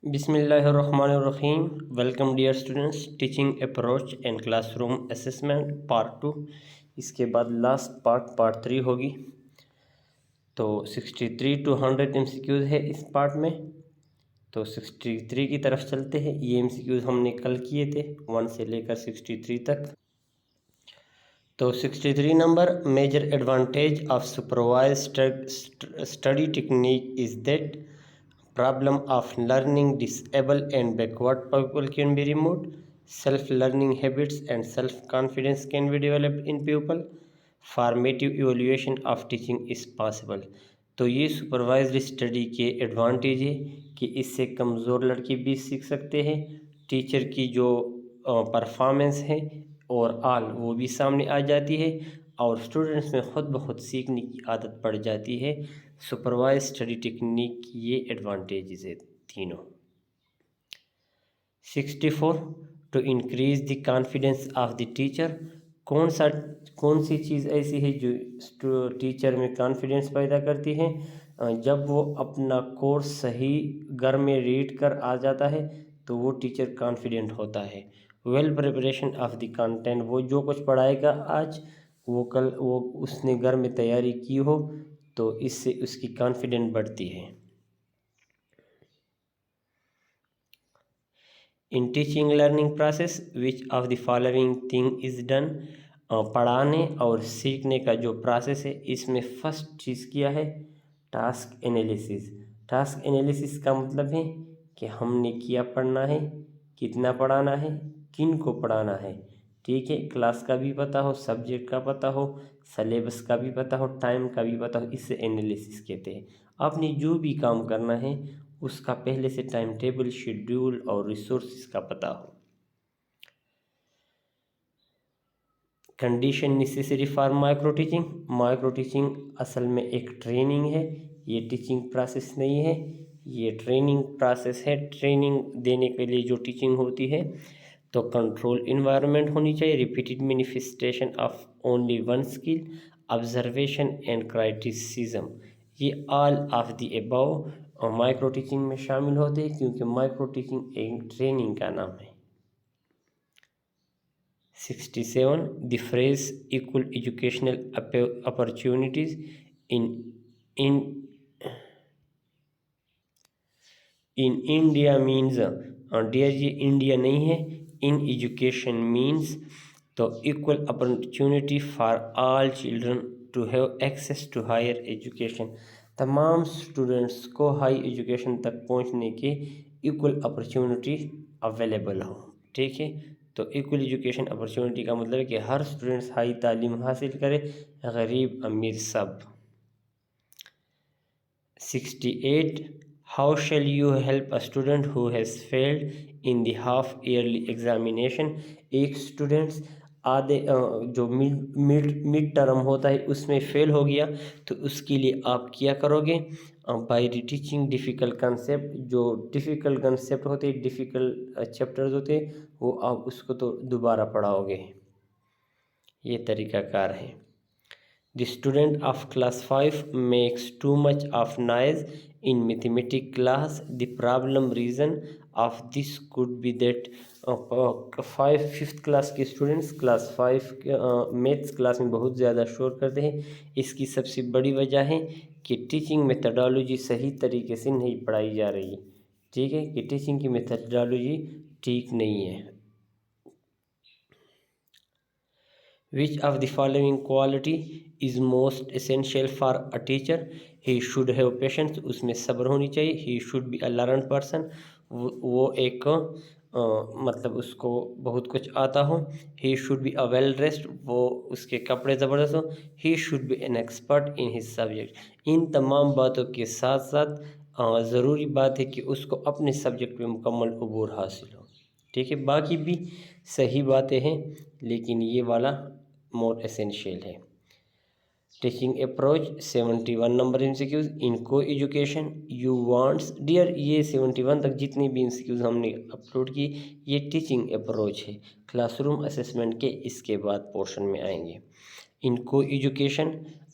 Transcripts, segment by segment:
بسم اللہ الرحمن الرحیم. Welcome dear students. Teaching approach and class room assessment part 2. اس کے بعد لاسٹ پارٹ 3 ہوگی. تو 63 to 100 ایم سی کیوز ہے اس پارٹ میں. تو 63 کی طرف چلتے ہیں. یہ ایم سی کیوز ہم نے کل کیے تھے 1 سے لے کر 63 تک. تو 63 number: major advantage of supervised study technique is that problem of learning disabled and backward people can be removed. Self-learning habits and self-confidence can be developed in pupil. Formative evaluation of teaching is possible. تو یہ supervised study کے advantage ہے کہ اس سے کمزور لڑکے بھی سیکھ سکتے ہیں. ٹیچر کی جو پرفارمنس ہے اور وہ بھی سامنے آ جاتی ہے اور اسٹوڈنٹس میں خود بخود سیکھنے کی عادت پڑ جاتی ہے. سپروائز اسٹڈی ٹیکنیک کی یہ ایڈوانٹیجز ہے تینوں. 64 to increase the confidence of the teacher. کون سی چیز ایسی ہے جو ٹیچر میں کانفیڈنس پیدا کرتی ہے؟ جب وہ اپنا کورس صحیح گھر میں ریڈ کر آ جاتا ہے تو وہ ٹیچر کانفیڈنٹ ہوتا ہے. Well preparation of the content. وہ جو کچھ پڑھائے گا آج وہ کل اس نے گھر میں تیاری کی ہو تو اس سے اس کی کانفیڈنٹ بڑھتی ہے. In teaching learning process which of the following thing is done. پڑھانے اور سیکھنے کا جو پروسیس ہے اس میں فرسٹ چیز کیا ہے؟ Task analysis. ٹاسک انالیسس کا مطلب ہے کہ ہم نے کیا پڑھنا ہے، کتنا پڑھانا ہے، کن کو پڑھانا ہے. ٹھیک ہے، کلاس کا بھی پتہ ہو، سبجیکٹ کا پتہ ہو، سلیبس کا بھی پتہ ہو، ٹائم کا بھی پتہ ہو. اس سے انالیسس کہتے ہیں. آپ نے جو بھی کام کرنا ہے اس کا پہلے سے ٹائم ٹیبل، شیڈیول اور ریسورسز کا پتہ ہو. Condition necessary for micro teaching. Micro teaching اصل میں ایک ٹریننگ ہے، یہ ٹیچنگ پروسیس نہیں ہے، یہ ٹریننگ پروسیس ہے. ٹریننگ دینے کے لیے جو ٹیچنگ ہوتی ہے تو کنٹرول انوائرمنٹ ہونی چاہیے. Repeated manifestation of only one skill, observation and criticism. یہ all of the above micro teaching میں شامل ہوتے ہیں کیونکہ مائکرو ٹیچنگ ایک ٹریننگ کا نام ہے. 67 the phrase equal educational opportunities in India means. Dear جی انڈیا نہیں ہے، ان ایجوکیشن مینز تو equal opportunity for all children to have access to higher education. تمام اسٹوڈنٹس کو ہائی ایجوکیشن تک پہنچنے کی ایکول اپرچونٹی اویلیبل ہو. ٹھیک ہے، تو ایکول ایجوکیشن اپرچونٹی کا مطلب ہے کہ ہر اسٹوڈنٹس ہائی تعلیم حاصل کرے، غریب امیر سب. 68 how shall you help a student who has failed in the half yearly examination. ایک اسٹوڈنٹس جو مڈ ٹرم ہوتا ہے اس میں فیل ہو گیا تو اس کے لیے آپ کیا کرو گے؟ By reteaching difficult concept. جو ڈیفیکلٹ کنسیپٹ ہوتے، ڈیفیکلٹ چیپٹرز ہوتے وہ آپ اس کو تو دوبارہ پڑھاؤ گے. یہ طریقہ کار ہے. The student of class 5 makes too much of noise in mathematics class. The problem reason of this could be that 5th class کے students class 5 میتھس کلاس میں بہت زیادہ شور کرتے ہیں. اس کی سب سے بڑی وجہ ہے کہ ٹیچنگ میتھڈالوجی صحیح طریقے سے نہیں پڑھائی جا رہی. ٹھیک ہے، کہ ٹیچنگ کی میتھڈالوجی ٹھیک نہیں ہے. Which of the following quality is most essential for a teacher? He should have patience. اس میں صبر ہونی چاہیے. He should be a learned person. وہ ایک مطلب اس کو بہت کچھ آتا ہو. He should be a well dressed. وہ اس کے کپڑے زبردست ہو. He should be an expert in his subject. ان تمام باتوں کے ساتھ ساتھ ضروری بات ہے کہ اس کو اپنے سبجیکٹ میں مکمل عبور حاصل ہو. ٹھیک ہے، باقی بھی صحیح باتیں ہیں لیکن یہ والا مور اسینشیل ہے. Teaching approach 71 number M C Qs ان کو ایجوکیشن یو وانٹس. ڈیئر یہ 71 تک جتنی بھی ایم سی کیوز ہم نے اپلوڈ کی یہ ٹیچنگ اپروچ ہے. کلاس روم اسسمنٹ کے اس کے بعد پورشن میں آئیں گے. ان کو ایجوکیشن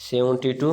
72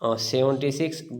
76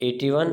81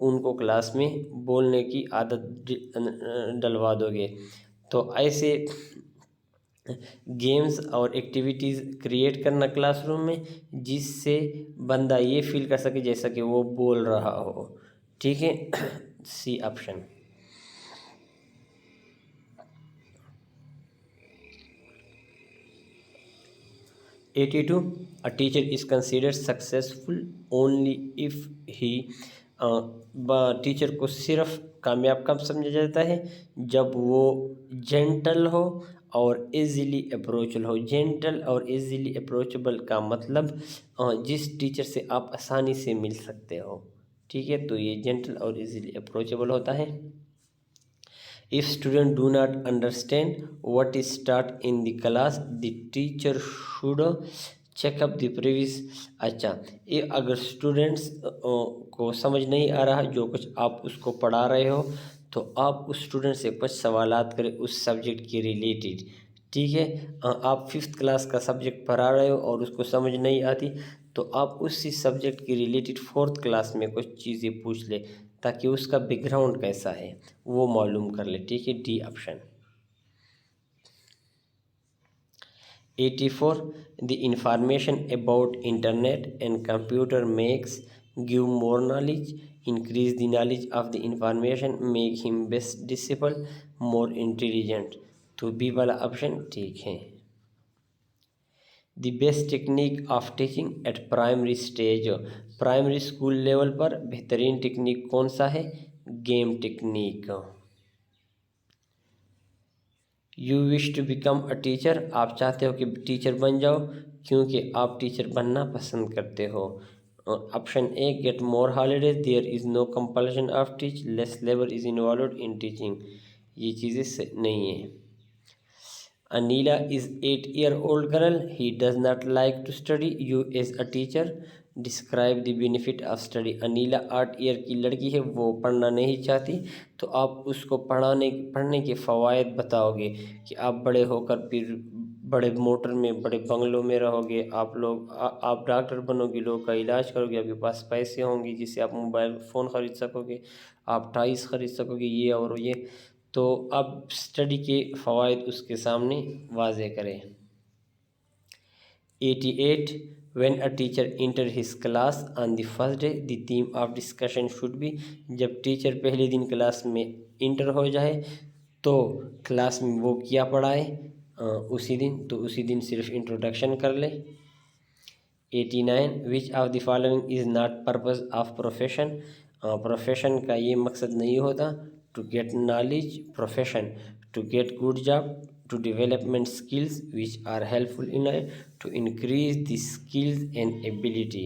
ان کو کلاس میں بولنے کی عادت ڈلوا دو گے۔ تو ایسے گیمز اور ایکٹیویٹیز کریٹ کرنا کلاس روم میں، جس سے بندہ یہ فیل کر سکے جیسا کہ وہ بول رہا ہو، ٹھیک ہے۔ C option. 82. A teacher is considered successful only if he teacher کو صرف کامیاب کب سمجھا جاتا ہے؟ جب وہ جینٹل ہو اور ایزیلی اپروچل ہو۔ جینٹل اور ایزیلی اپروچبل کا مطلب جس ٹیچر سے آپ آسانی سے مل سکتے ہو، ٹھیک ہے، تو یہ جینٹل اور ایزیلی اپروچبل ہوتا ہے۔ If students do not understand what is taught in the class, the teacher should check up the previous۔ اچھا، اگر اسٹوڈنٹس کو سمجھ نہیں آ رہا جو کچھ آپ اس کو پڑھا رہے ہو، تو آپ اس اسٹوڈنٹ سے کچھ سوالات کریں اس سبجیکٹ کے ریلیٹڈ، ٹھیک ہے۔ آپ 5th کلاس کا سبجیکٹ پڑھا رہے ہو اور اس کو سمجھ نہیں آتی، تو آپ اسی سبجیکٹ کے ریلیٹڈ 4th کلاس میں کچھ چیزیں پوچھ لیں تاکہ اس کا بیک گراؤنڈ کیسا ہے وہ معلوم کر لے، ٹھیک ہے۔ D option. 84. The information about internet and computer makes give more knowledge, increase the knowledge of the information, make him best disciple, more intelligent۔ تو بی والا آپشن ٹھیک ہے۔ The best technique of teaching at primary stage. Primary school level پر بہترین technique کون سا ہے؟ Game technique. You wish to become a teacher. آپ چاہتے ہو کہ ٹیچر بن جاؤ کیونکہ آپ ٹیچر بننا پسند کرتے ہو۔ Option A get more holidays, there is no compulsion of teach, less labour is involved in teaching. یہ چیزیں نہیں ہیں۔ Anila is 8-year-old girl. He does not like to study. You as a teacher describe the benefit of study. Anila 8 year کی لڑکی ہے، وہ پڑھنا نہیں چاہتی، تو آپ اس کو پڑھنے کے فوائد بتاؤ گے کہ آپ بڑے ہو کر پھر بڑے موٹر میں، بڑے بنگلوں میں رہو گے، آپ ڈاکٹر بنو گے، لوگوں کا علاج کرو گے، آپ کے پاس پیسے ہوں گے جس سے آپ موبائل فون خرید سکو گے، آپ ٹائز خرید سکو گے، یہ اور یہ۔ تو اب اسٹڈی کے فوائد اس کے سامنے واضح کریں۔ 88. When a teacher enter his class on the first day, the theme of discussion should be۔ جب ٹیچر پہلے دن کلاس میں انٹر ہو جائے تو کلاس میں وہ کیا پڑھائے اسی دن صرف انٹروڈکشن کر لے۔ 89. Which of the following is not purpose of profession۔ Profession کا یہ مقصد نہیں ہوتا۔ To get knowledge، profession، to get good job، to development skills which are helpful in life، to increase the skills and ability۔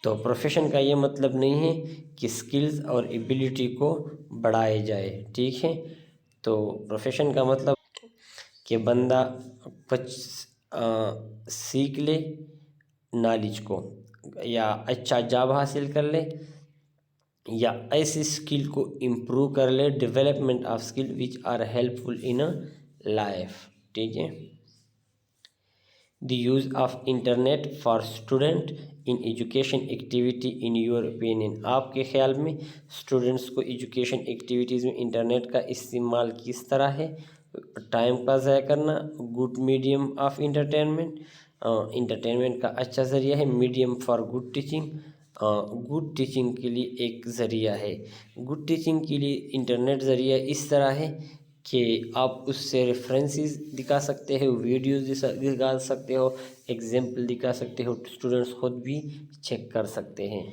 تو profession کا یہ مطلب نہیں ہے کہ سکلز اور ایبیلٹی کو بڑھائے جائے، ٹھیک ہے۔ تو پروفیشن کا مطلب کہ بندہ کچھ سیکھ لے نالج کو، یا اچھا جاب حاصل کر لے، یا ایسی اسکل کو امپروو کر لے، development of skill which are helpful in life, ٹھیک ہے۔ The use of internet for student in education activity in your opinion. آپ کے خیال میں اسٹوڈنٹس کو ایجوکیشن ایکٹیویٹیز میں انٹرنیٹ کا استعمال کس طرح ہے؟ ٹائم کا ضائع کرنا، good medium of entertainment, entertainment کا اچھا ذریعہ ہے، medium for good teaching, good teaching کے لیے ایک ذریعہ ہے۔ گڈ ٹیچنگ کے لیے انٹرنیٹ ذریعہ اس طرح ہے کہ آپ اس سے ریفرنسز دکھا سکتے ہو، ویڈیوز دکھا سکتے ہو، ایگزامپل دکھا سکتے ہو، اسٹوڈنٹس خود بھی چیک کر سکتے ہیں۔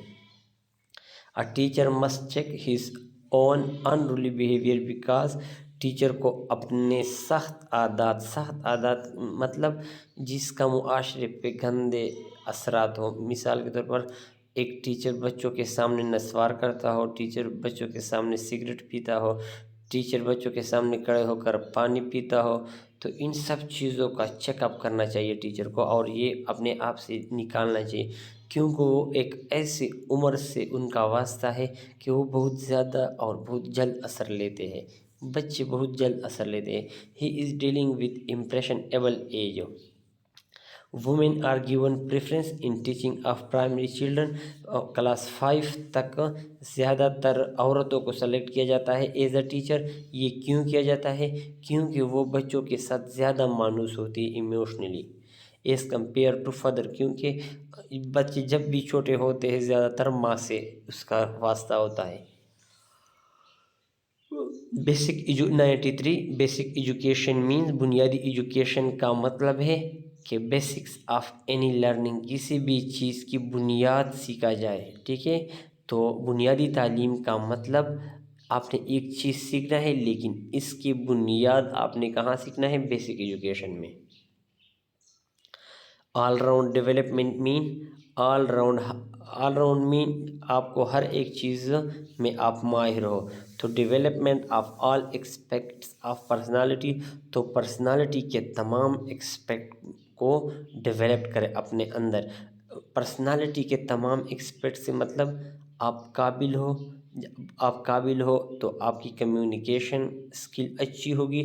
A teacher must check his own unruly behavior because teacher کو اپنے سخت عادات مطلب جس کا معاشرے پہ گندے اثرات ہو۔ مثال کے طور پر ایک ٹیچر بچوں کے سامنے نسوار کرتا ہو، ٹیچر بچوں کے سامنے سگریٹ پیتا ہو، ٹیچر بچوں کے سامنے کھڑے ہو کر پانی پیتا ہو، تو ان سب چیزوں کا چیک اپ کرنا چاہیے ٹیچر کو، اور یہ اپنے آپ سے نکالنا چاہیے، کیونکہ وہ ایک ایسی عمر سے ان کا واسطہ ہے کہ وہ بہت زیادہ اور بہت جلد اثر لیتے ہیں، بچے بہت جلد اثر لیتے ہیں۔ He is dealing with impressionable age. Women are given preference in teaching of primary children. Class 5 تک زیادہ تر عورتوں کو سلیکٹ کیا جاتا ہے ایز اے ٹیچر. یہ کیوں کیا جاتا ہے؟ کیونکہ وہ بچوں کے ساتھ زیادہ مانوس ہوتی ہے emotionally as compare to father. کیونکہ بچے جب بھی چھوٹے ہوتے ہیں زیادہ تر ماں سے اس کا واسطہ ہوتا ہے. بیسک 93 بیسک ایجوکیشن مینز بنیادی ایجوکیشن کا مطلب ہے کہ بیسکس آف اینی لرننگ کسی بھی چیز کی بنیاد سیکھا جائے. ٹھیک ہے، تو بنیادی تعلیم کا مطلب آپ نے ایک چیز سیکھنا ہے لیکن اس کی بنیاد آپ نے کہاں سیکھنا ہے؟ بیسک ایجوکیشن میں. آل راؤنڈ ڈیولپمنٹ مین آل راؤنڈ مین آپ کو ہر ایک چیز میں آپ ماہر ہو. تو development of all aspects of personality, تو پرسنالٹی کے تمام ایکسپیکٹ کو ڈیولپ کرے اپنے اندر. پرسنالٹی کے تمام ایکسپیکٹ سے مطلب آپ قابل ہو تو آپ کی کمیونیکیشن اسکل اچھی ہوگی.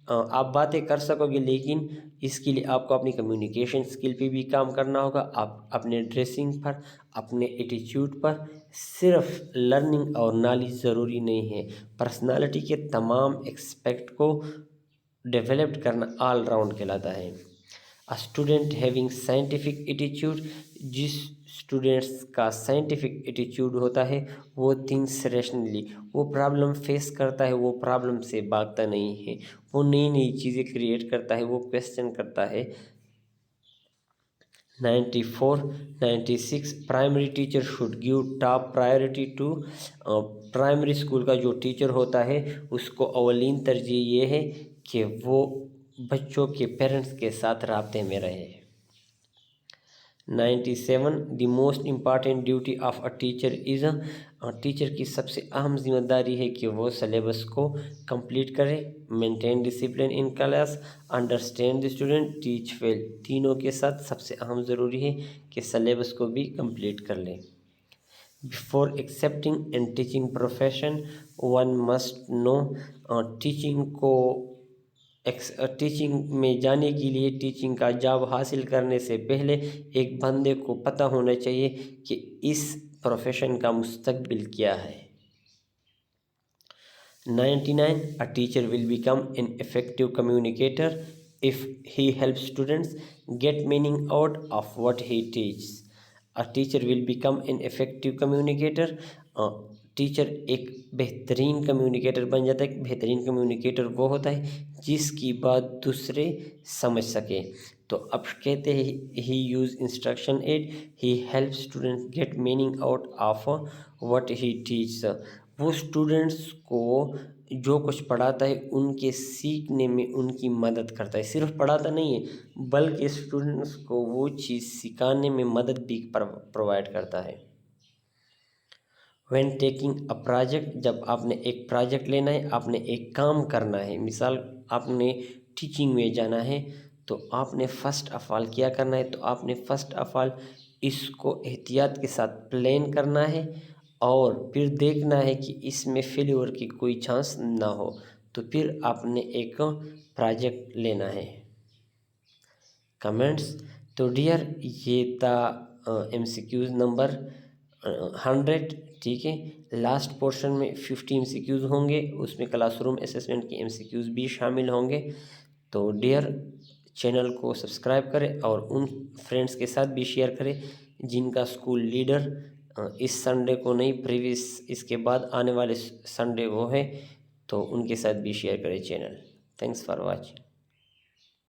آپ باتیں کر سکو گے لیکن اس کے لیے آپ کو اپنی کمیونیکیشن اسکل پہ بھی کام کرنا ہوگا. آپ اپنے ڈریسنگ پر، اپنے ایٹیچیوڈ پر. صرف لرننگ اور نالج ضروری نہیں ہے، پرسنالٹی کے تمام ایکسپیکٹ کو ڈیولپڈ کرنا آل راؤنڈ کہلاتا ہے. اسٹوڈنٹ ہیونگ سائنٹیفک ایٹیچیوڈ، جس اسٹوڈنٹس کا سائنٹیفک ایٹیچیوڈ ہوتا ہے وہ تھنکس ریشنلی، وہ پرابلم فیس کرتا ہے، وہ پرابلم سے بھاگتا نہیں ہے، وہ نئی چیزیں کریٹ کرتا ہے، وہ کویسچن کرتا ہے. 96 primary teacher should give top priority to. Primary school کا جو ٹیچر ہوتا ہے اس کو اولین ترجیح یہ ہے کہ وہ بچوں کے پیرنٹس کے ساتھ رابطے میں رہے. 97 the most important duty of a teacher is, teacher کی سب سے اہم ذمہ داری ہے کہ وہ سلیبس کو کمپلیٹ کرے. Maintain discipline in class, understand the student, teach well. تینوں کے ساتھ سب سے اہم ضروری ہے کہ سلیبس کو بھی کمپلیٹ کر لیں. Before accepting and teaching profession one must know, teaching میں جانے کے لیے، ٹیچنگ کا جاب حاصل کرنے سے پہلے ایک بندے کو پتہ ہونا چاہیے کہ اس پروفیشن کا مستقبل کیا ہے. 99 A teacher will become an effective communicator if he helps students get meaning out of what he teaches. A teacher will become an effective communicator. Teacher ایک بہترین کمیونیکیٹر بن جاتا ہے. بہترین کمیونیکیٹر وہ ہوتا ہے جس کی بات دوسرے سمجھ سکے. تو اب کہتے ہیں he use instruction aid, he help students get meaning out of what he teaches. وہ اسٹوڈنٹس کو جو کچھ پڑھاتا ہے ان کے سیکھنے میں ان کی مدد کرتا ہے. صرف پڑھاتا نہیں ہے بلکہ اسٹوڈنٹس کو وہ چیز سکھانے میں مدد بھی پرووائڈ کرتا ہے. وین ٹیکنگ اے پروجیکٹ، جب آپ نے ایک پروجیکٹ لینا ہے، آپ نے ایک کام کرنا ہے. مثال آپ نے ٹیچنگ میں جانا ہے تو آپ نے فرسٹ آف آل کیا کرنا ہے؟ تو آپ نے فرسٹ آف آل اس کو احتیاط کے ساتھ پلان کرنا ہے اور پھر دیکھنا ہے کہ اس میں فیلیور کی کوئی چانس نہ ہو. تو پھر آپ نے ایک پروجیکٹ لینا ہے. کمنٹس. تو ڈیئر یہ تھا ایم سی کیوز نمبر 100. ٹھیک ہے، لاسٹ پورشن میں 50 ایم سی کیوز ہوں گے، اس میں کلاس روم اسیسمنٹ کے ایم سی کیوز بھی شامل ہوں گے. تو ڈیئر چینل کو سبسکرائب کریں اور ان فرینڈس کے ساتھ بھی شیئر کریں جن کا اسکول لیڈر اس سنڈے کو نہیں، پریویس اس کے بعد آنے والے سنڈے وہ ہے، تو ان کے ساتھ بھی شیئر کریں چینل. Thanks for watching.